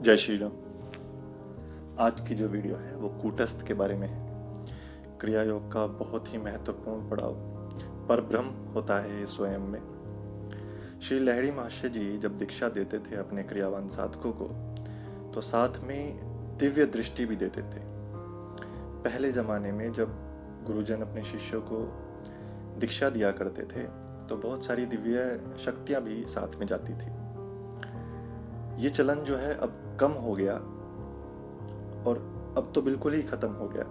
जय श्री राम। आज की जो वीडियो है वो कूटस्थ के बारे में है। क्रिया योग का बहुत ही महत्वपूर्ण पड़ाव परब्रह्म होता है इस स्वयं में। श्री लहरी महाशय जी जब दीक्षा देते थे अपने क्रियावान साधकों को तो साथ में दिव्य दृष्टि भी देते थे। पहले ज़माने में जब गुरुजन अपने शिष्यों को दीक्षा दिया करते थे तो बहुत सारी दिव्य शक्तियाँ भी साथ में जाती थी। ये चलन जो है अब कम हो गया और अब तो बिल्कुल ही खत्म हो गया।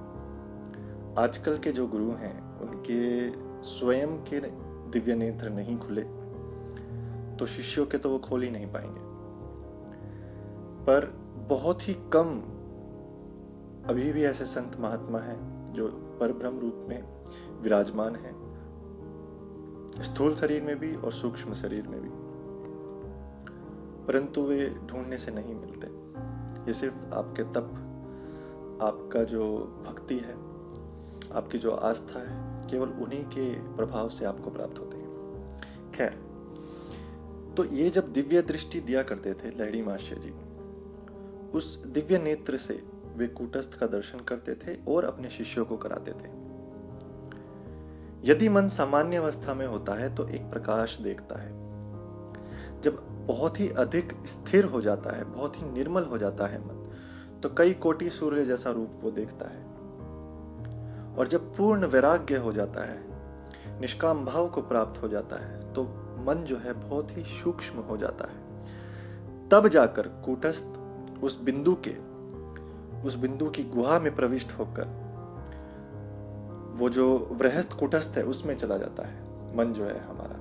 आजकल के जो गुरु हैं उनके स्वयं के दिव्य नेत्र नहीं खुले तो शिष्यों के तो वो खोल ही नहीं पाएंगे। पर बहुत ही कम अभी भी ऐसे संत महात्मा हैं जो परब्रह्म रूप में विराजमान हैं, स्थूल शरीर में भी और सूक्ष्म शरीर में भी, परंतु वे ढूंढने से नहीं मिलते। ये सिर्फ आपके तप, आपका जो भक्ति है, आपकी जो आस्था है, केवल उन्हीं के प्रभाव से आपको प्राप्त होते हैं। खैर, तो ये जब दिव्य दृष्टि दिया करते थे लहरी महाशय जी, उस दिव्य नेत्र से वे कूटस्थ का दर्शन करते थे और अपने शिष्यों को कराते थे। यदि मन सामान्य अवस्था में होता है तो एक प्रकाश देखता है। जब बहुत ही अधिक स्थिर हो जाता है, बहुत ही निर्मल हो जाता है मन, तो कई कोटि सूर्य जैसा रूप वो देखता है। और जब पूर्ण वैराग्य हो जाता है, निष्काम भाव को प्राप्त हो जाता है, तो मन जो है बहुत ही सूक्ष्म हो जाता है। तब जाकर कूटस्थ उस बिंदु की गुहा में प्रविष्ट होकर वो जो बृहस्थ कूटस्थ है उसमें चला जाता है मन जो है हमारा।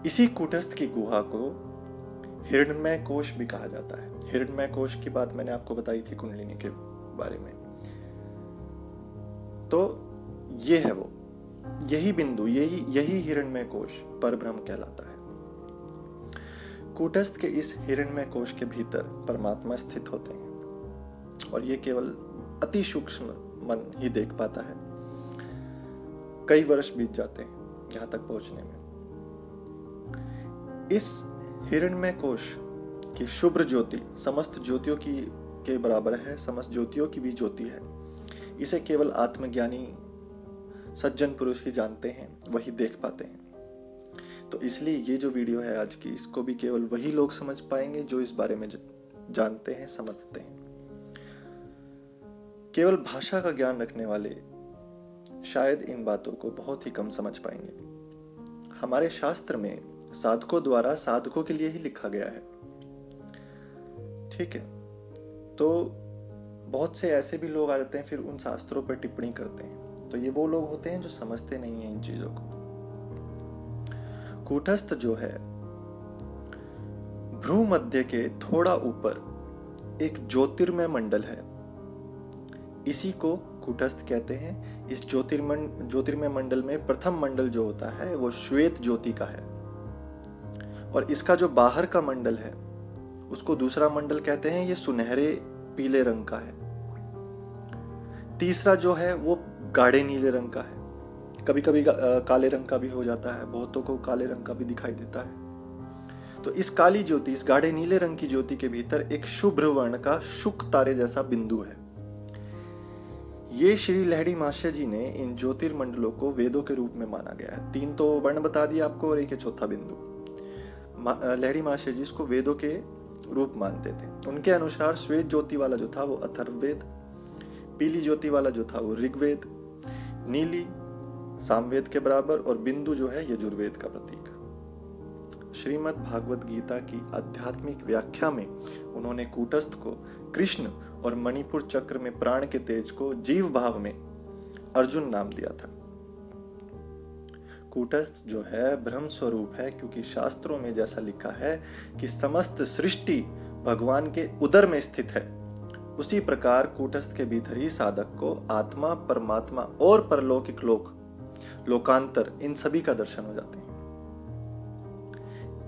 इसी कूटस्थ की गुहा को हिरण्मय कोश भी कहा जाता है। हिरण्मय कोश की बात मैंने आपको बताई थी कुंडलिनी के बारे में। तो ये है वो, यही बिंदु, यही हिरण्मय कोश परब्रह्म कहलाता है। कूटस्थ के इस हिरण्मय कोश के भीतर परमात्मा स्थित होते हैं और ये केवल अति सूक्ष्म मन ही देख पाता है। कई वर्ष बीत जाते हैं यहां तक पहुंचने में। इस हिरण्मय कोश की शुभ्र ज्योति समस्त ज्योतियों के बराबर है, समस्त ज्योतियों की भी ज्योति है। इसे केवल आत्मज्ञानी सज्जन पुरुष ही जानते हैं, वही देख पाते हैं। तो इसलिए ये जो वीडियो है आज की, इसको भी केवल वही लोग समझ पाएंगे जो इस बारे में जानते हैं, समझते हैं। केवल भाषा का ज्ञान रखने वाले शायद इन बातों को बहुत ही कम समझ पाएंगे। हमारे शास्त्र में साधकों द्वारा साधकों के लिए ही लिखा गया है, ठीक है। तो बहुत से ऐसे भी लोग आ जाते हैं फिर उन शास्त्रों पर टिप्पणी करते हैं, तो ये वो लोग होते हैं जो समझते नहीं हैं इन चीजों को। कूटस्थ जो है भ्रू मध्य के थोड़ा ऊपर एक ज्योतिर्मय मंडल है, इसी को कूटस्थ कहते हैं। इस ज्योतिर्मय मंडल में प्रथम मंडल जो होता है वो श्वेत ज्योति का है और इसका जो बाहर का मंडल है उसको दूसरा मंडल कहते हैं, ये सुनहरे पीले रंग का है। तीसरा जो है वो गाढ़े नीले रंग का है, कभी कभी काले रंग का भी हो जाता है, बहुतों को काले रंग का भी दिखाई देता है। तो इस काली ज्योति, इस गाढ़े नीले रंग की ज्योति के भीतर एक शुभ्र वर्ण का शुक तारे जैसा बिंदु है। ये श्री लहरी महाशय जी ने इन ज्योतिर्मंडलों को वेदों के रूप में माना गया है। 3 तो वर्ण बता दिया आपको और एक चौथा बिंदु। लहरी महाशय जी इसको वेदों के रूप मानते थे। उनके अनुसार श्वेत ज्योति वाला जो था वो अथर्ववेद, पीली ज्योति वाला जो था वो ऋग्वेद, नीली सामवेद के बराबर और बिंदु जो है यजुर्वेद का प्रतीक। श्रीमद् भागवत गीता की आध्यात्मिक व्याख्या में उन्होंने कूटस्थ को कृष्ण और मणिपुर चक्र में प्राण के तेज को जीव भाव में अर्जुन नाम दिया था। कूटस्थ जो है ब्रह्म स्वरूप है, क्योंकि शास्त्रों में जैसा लिखा है कि समस्त सृष्टि भगवान के उदर में स्थित है, उसी प्रकार कूटस्थ के भीतर ही साधक को आत्मा, परमात्मा और परलौकिक लोकांतर इन सभी का दर्शन हो जाते हैं।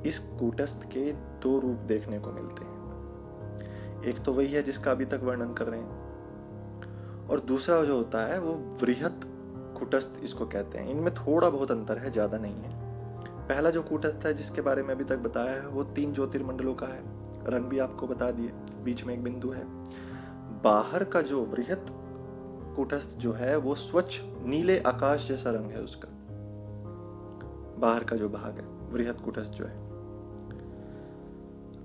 इस कूटस्थ के 2 रूप देखने को मिलते हैं। एक तो वही है जिसका अभी तक वर्णन कर रहे हैं और दूसरा जो होता है वो वृहत कूटस्थ इसको कहते हैं। इनमें थोड़ा बहुत अंतर है, ज्यादा नहीं है। पहला जो कूटस्थ है जिसके बारे में अभी तक बताया है वो 3 ज्योतिर्मंडलों का है, रंग भी आपको बता दिए, बीच में एक बिंदु है। बाहर का जो वृहत कूटस्थ जो है वो स्वच्छ नीले आकाश जैसा रंग है उसका, बाहर का जो भाग है वृहत कूटस्थ जो है।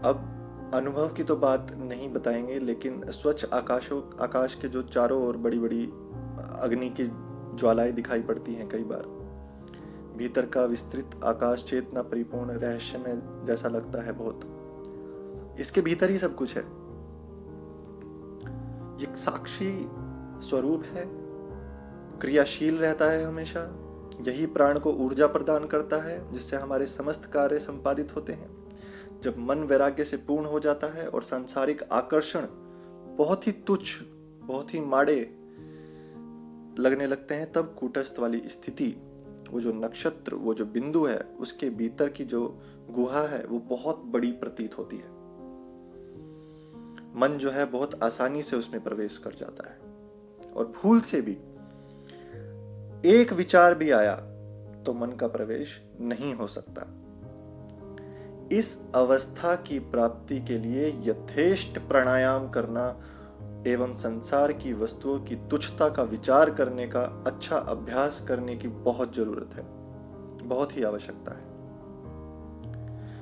अब अनुभव की तो बात नहीं बताएंगे, लेकिन स्वच्छ आकाश के जो चारों ओर बड़ी बड़ी अग्नि की ज्वालाएं दिखाई पड़ती हैं कई बार, भीतर का विस्तृत आकाश चेतना परिपूर्ण रहस्यमय जैसा लगता है बहुत। इसके भीतर ही सब कुछ है। ये साक्षी स्वरूप है, क्रियाशील रहता है हमेशा। यही प्राण को ऊर्जा प्रदान करता है जिससे हमारे समस्त कार्य संपादित होते हैं। जब मन वैराग्य से पूर्ण हो जाता है और सांसारिक आकर्षण बहुत ही तुच्छ, बहुत ही माड़े लगने लगते हैं, तब कूटस्थ वाली स्थिति, वो जो नक्षत्र, वो जो बिंदु है, उसके भीतर की जो गुहा है वो बहुत बड़ी प्रतीत होती है। मन जो है बहुत आसानी से उसमें प्रवेश कर जाता है, और भूल से भी एक विचार भी आया तो मन का प्रवेश नहीं हो सकता। इस अवस्था की प्राप्ति के लिए यथेष्ट प्राणायाम करना एवं संसार की वस्तुओं की तुच्छता का विचार करने का अच्छा अभ्यास करने की बहुत जरूरत है, बहुत ही आवश्यकता है।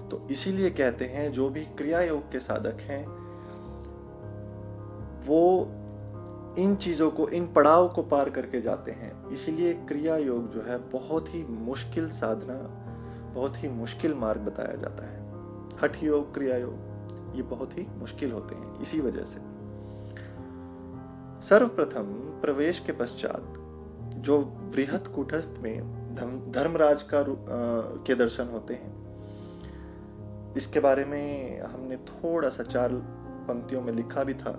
तो इसीलिए कहते हैं जो भी क्रिया योग के साधक हैं वो इन चीजों को, इन पड़ाव को पार करके जाते हैं। इसीलिए क्रिया योग जो है बहुत ही मुश्किल साधना, बहुत ही मुश्किल मार्ग बताया जाता है। हठ योग, क्रिया योग, ये बहुत ही मुश्किल होते हैं इसी वजह से। सर्वप्रथम प्रवेश के पश्चात जो वृहत कूटस्थ में धर्मराज के दर्शन होते हैं, इसके बारे में हमने थोड़ा सा 4 पंक्तियों में लिखा भी था।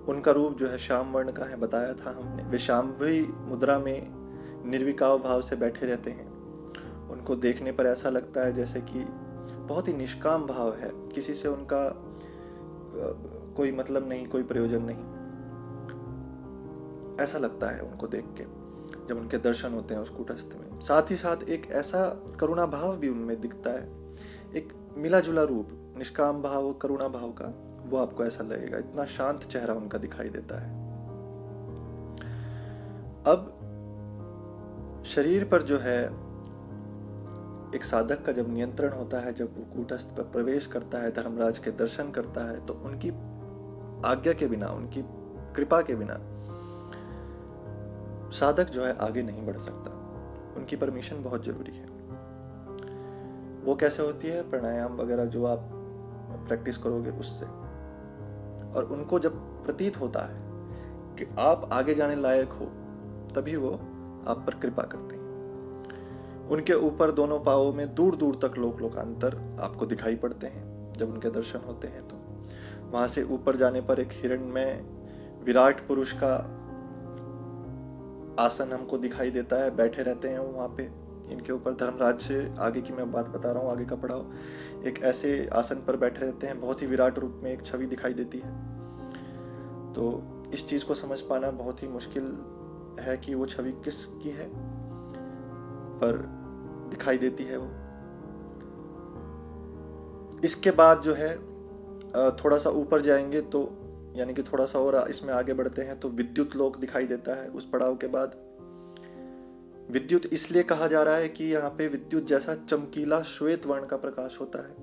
उनका रूप जो है श्याम वर्ण का है, बताया था हमने। वे श्यामवी मुद्रा में निर्विकार भाव से बैठे रहते हैं। उनको देखने पर ऐसा लगता है जैसे कि बहुत ही निष्काम भाव है, किसी से उनका कोई मतलब नहीं, कोई प्रयोजन नहीं, ऐसा लगता है उनको देख के जब उनके दर्शन होते हैं उस कूटस्थ में। साथ ही साथ एक ऐसा करुणा भाव भी उनमें दिखता है, एक मिला जुला रूप, निष्काम भाव, करुणा भाव का, वो आपको ऐसा लगेगा। इतना शांत चेहरा उनका दिखाई देता है। अब शरीर पर जो है एक साधक का जब नियंत्रण होता है, जब वो कूटस्थ पर प्रवेश करता है, धर्मराज के दर्शन करता है, तो उनकी आज्ञा के बिना, उनकी कृपा के बिना साधक जो है आगे नहीं बढ़ सकता। उनकी परमिशन बहुत जरूरी है। वो कैसे होती है? प्राणायाम वगैरह जो आप प्रैक्टिस करोगे उससे। और उनको जब प्रतीत होता है कि आप आगे जाने लायक हो, तभी वो आप पर कृपा करते हैं। उनके ऊपर दोनों पांवों में दूर दूर तक लोकांतर आपको दिखाई पड़ते हैं जब उनके दर्शन होते हैं। तो वहां से ऊपर जाने पर एक हिरण्मय विराट पुरुष का आसन हमको दिखाई देता है, बैठे रहते हैं वहां पे। इनके ऊपर धर्मराज से आगे की मैं बात बता रहा हूँ, आगे का पढ़ाओ। एक ऐसे आसन पर बैठे रहते हैं, बहुत ही विराट रूप में एक छवि दिखाई देती है। तो इस चीज को समझ पाना बहुत ही मुश्किल है कि वो छवि किसकी है, पर दिखाई देती है वो। इसके बाद जो है थोड़ा सा ऊपर जाएंगे तो, यानी कि थोड़ा सा और इसमें आगे बढ़ते हैं तो विद्युत लोक दिखाई देता है उस पड़ाव के बाद। विद्युत इसलिए कहा जा रहा है कि यहाँ पे विद्युत जैसा चमकीला श्वेत वर्ण का प्रकाश होता है।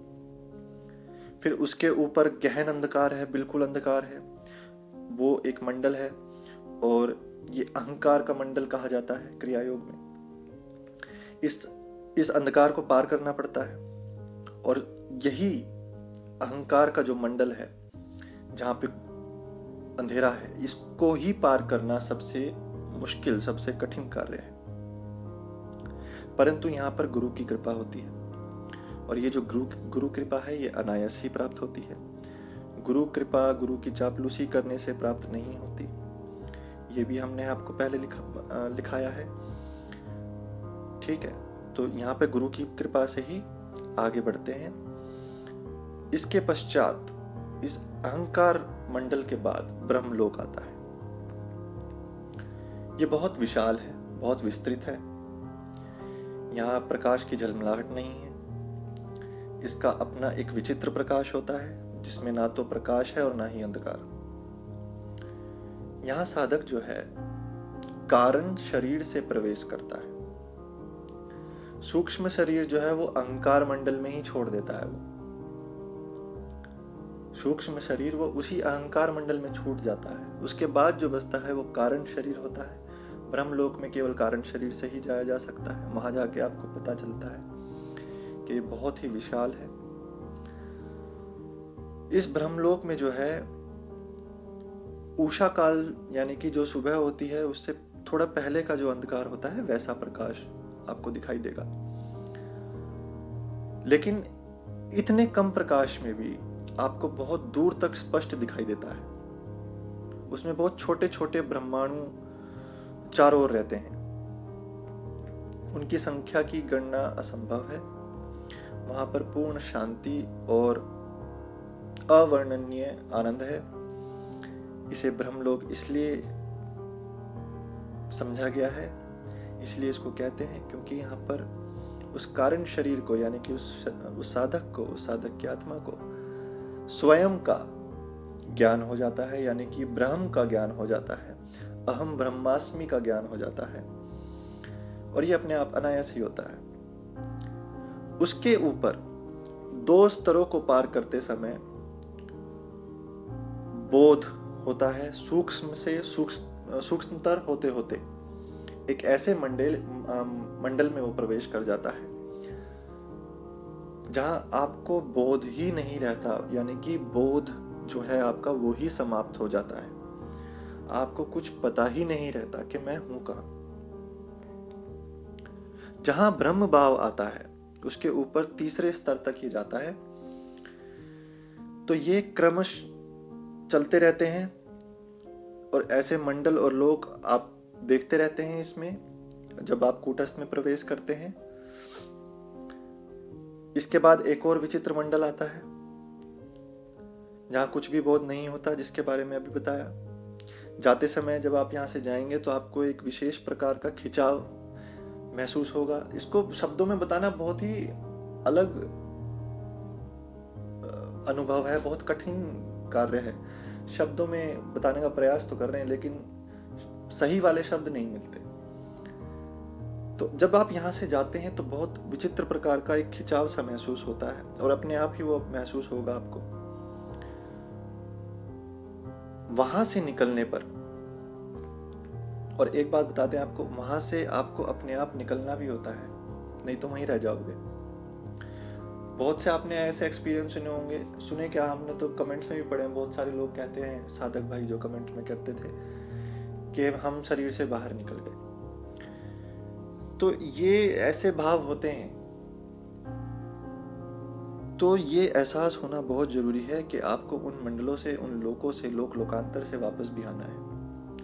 फिर उसके ऊपर गहन अंधकार है, बिल्कुल अंधकार है, वो एक मंडल है, और ये अहंकार का मंडल कहा जाता है क्रिया योग में। इस अंधकार को पार करना पड़ता है, और यही अहंकार का जो मंडल है जहां पे अंधेरा है, इसको ही पार करना सबसे मुश्किल, सबसे कठिन कार्य है। परंतु यहाँ पर गुरु की कृपा होती है, और ये जो गुरु कृपा है ये अनायास ही प्राप्त होती है। गुरु कृपा गुरु की चापलूसी करने से प्राप्त नहीं होती, ये भी हमने आपको पहले लिखाया है। ठीक है, तो यहाँ पे गुरु की कृपा से ही आगे बढ़ते हैं। इसके पश्चात इस अहंकार मंडल के बाद ब्रह्मलोक आता है। ये बहुत विशाल है, बहुत विस्तृत है। यहाँ प्रकाश की झलमलाहट नहीं है। इसका अपना एक विचित्र प्रकाश होता है जिसमें ना तो प्रकाश है और ना ही अंधकार। यहाँ साधक जो है कारण शरीर से प्रवेश करता है। सूक्ष्म शरीर जो है वो अहंकार मंडल में ही छोड़ देता है। वो सूक्ष्म शरीर वो उसी अहंकार मंडल में छूट जाता है। उसके बाद जो बचता है वो कारण शरीर होता है। ब्रह्मलोक में केवल कारण शरीर से ही जाया जा सकता है। वहां जाके आपको पता चलता है कि ये बहुत ही विशाल है। इस ब्रह्मलोक में जो है उषा काल यानी कि जो सुबह होती है उससे थोड़ा पहले का जो अंधकार होता है वैसा प्रकाश आपको दिखाई देगा। लेकिन इतने कम प्रकाश में भी आपको बहुत दूर तक स्पष्ट दिखाई देता है। उसमें बहुत छोटे छोटे ब्रह्माणु चारों ओर रहते हैं। उनकी संख्या की गणना असंभव है। वहां पर पूर्ण शांति और अवर्णनीय आनंद है। इसे ब्रह्मलोक इसलिए समझा गया है, इसलिए इसको कहते हैं क्योंकि यहाँ पर उस कारण शरीर को यानी कि उस साधक को, उस साधक की आत्मा को स्वयं का ज्ञान हो जाता है, यानी कि ब्रह्म का ज्ञान हो जाता है, अहम ब्रह्मास्मि का ज्ञान हो जाता है। और ये अपने आप अनायास ही होता है। उसके ऊपर दो स्तरों को पार करते समय बोध होता है। सूक्ष्म से सूक्ष्मतर होते होते एक ऐसे मंडल में वो प्रवेश कर जाता है जहां आपको बोध ही नहीं रहता, यानी कि बोध जो है आपका वो ही समाप्त हो जाता है। आपको कुछ पता ही नहीं रहता कि मैं हूं कहां। जहां ब्रह्म भाव आता है उसके ऊपर तीसरे स्तर तक ही जाता है। तो ये क्रमश चलते रहते हैं और ऐसे मंडल और लोक आप देखते रहते हैं इसमें जब आप कूटस्थ में प्रवेश करते हैं। इसके बाद एक और विचित्र मंडल आता है जहां कुछ भी बोध नहीं होता, जिसके बारे में अभी बताया। जाते समय जब आप यहां से जाएंगे तो आपको एक विशेष प्रकार का खिंचाव महसूस होगा। इसको शब्दों में बताना बहुत ही अलग अनुभव है, बहुत कठिन कार्य है। शब्दों में बताने का प्रयास तो कर रहे हैं लेकिन सही वाले शब्द नहीं मिलते। तो जब आप यहाँ से जाते हैं तो बहुत विचित्र प्रकार का एक खिंचाव सा महसूस होता है और अपने आप ही वो महसूस होगा आपको। वहां से निकलने पर, और एक बात बताते हैं आपको, वहां से आपको अपने आप निकलना भी होता है, नहीं तो वहीं रह जाओगे। बहुत से आपने ऐसे एक्सपीरियंस सुने होंगे, सुने क्या, हमने तो कमेंट्स में भी पढ़े हैं। बहुत सारे लोग कहते हैं, साधक भाई जो कमेंट्स में कहते थे कि हम शरीर से बाहर निकल गए। तो ये ऐसे भाव होते हैं। तो ये एहसास होना बहुत जरूरी है कि आपको उन मंडलों से, उन लोकों से, लोक लोकांतर से वापस भी आना है।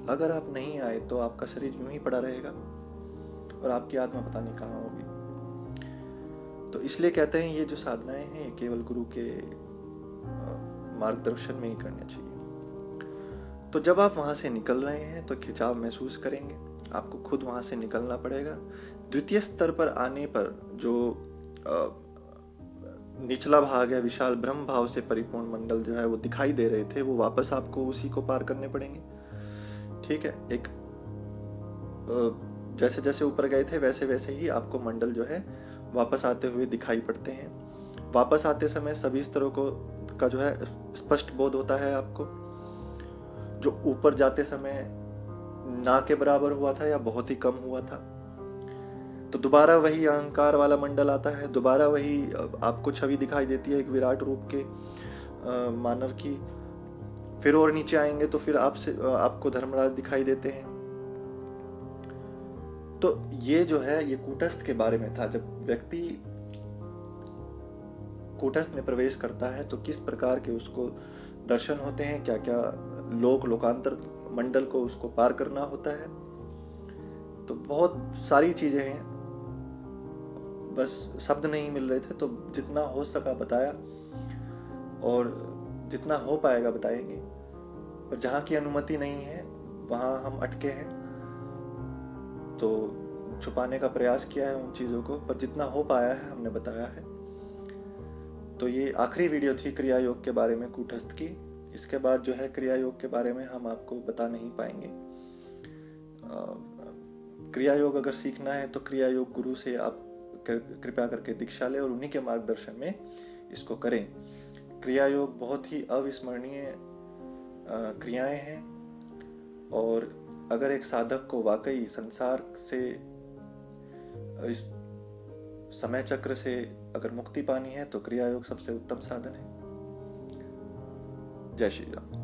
अगर आप नहीं आए तो आपका शरीर यूं ही पड़ा रहेगा और आपकी आत्मा पता नहीं कहाँ होगी। तो इसलिए कहते हैं ये जो साधनाएं हैं ये केवल गुरु के मार्गदर्शन में ही करनी चाहिए। तो जब आप वहां से निकल रहे हैं तो खिंचाव महसूस करेंगे, आपको खुद वहां से निकलना पड़ेगा। द्वितीय स्तर पर आने पर जो निचला भाग है, विशाल ब्रह्म भाव से परिपूर्ण मंडल जो है वो दिखाई दे रहे थे, वो वापस आपको उसी को पार करने पड़ेंगे। ठीक है, एक जैसे जैसे ऊपर गए थे वैसे वैसे ही आपको मंडल जो है वापस आते हुए दिखाई पड़ते हैं। वापस आते समय सभी स्तरों का जो है स्पष्ट बोध होता है आपको। जो ऊपर जाते समय ना के बराबर हुआ था या बहुत ही कम हुआ था, तो दोबारा वही अहंकार वाला मंडल आता है। दोबारा वही आपको छवि दिखाई देती है एक विराट रूप के मानव की। फिर और नीचे आएंगे तो फिर आपको धर्मराज दिखाई देते हैं। तो ये जो है ये कूटस्थ के बारे में था। जब व्यक्ति कूटस्थ में प्रवेश करता है तो किस प्रकार के उसको दर्शन होते हैं, क्या क्या लोक लोकांतर मंडल को उसको पार करना होता है। तो बहुत सारी चीजें हैं, बस शब्द नहीं मिल रहे थे, तो जितना हो सका बताया और जितना हो पाएगा बताएंगे। और जहाँ की अनुमति नहीं है वहाँ हम अटके हैं, तो छुपाने का प्रयास किया है उन चीज़ों को, पर जितना हो पाया है हमने बताया है। तो ये आखिरी वीडियो थी क्रिया योग के बारे में कूटस्थ की। इसके बाद जो है क्रिया योग के बारे में हम आपको बता नहीं पाएंगे। क्रिया योग अगर सीखना है तो क्रिया योग गुरु से आप कृपया करके दीक्षा लें और उन्हीं के मार्गदर्शन में इसको करें। क्रिया योग बहुत ही अविस्मरणीय क्रियाएं हैं, और अगर एक साधक को वाकई संसार से, इस समय चक्र से अगर मुक्ति पानी है तो क्रिया योग सबसे उत्तम साधन है। जय श्री राम।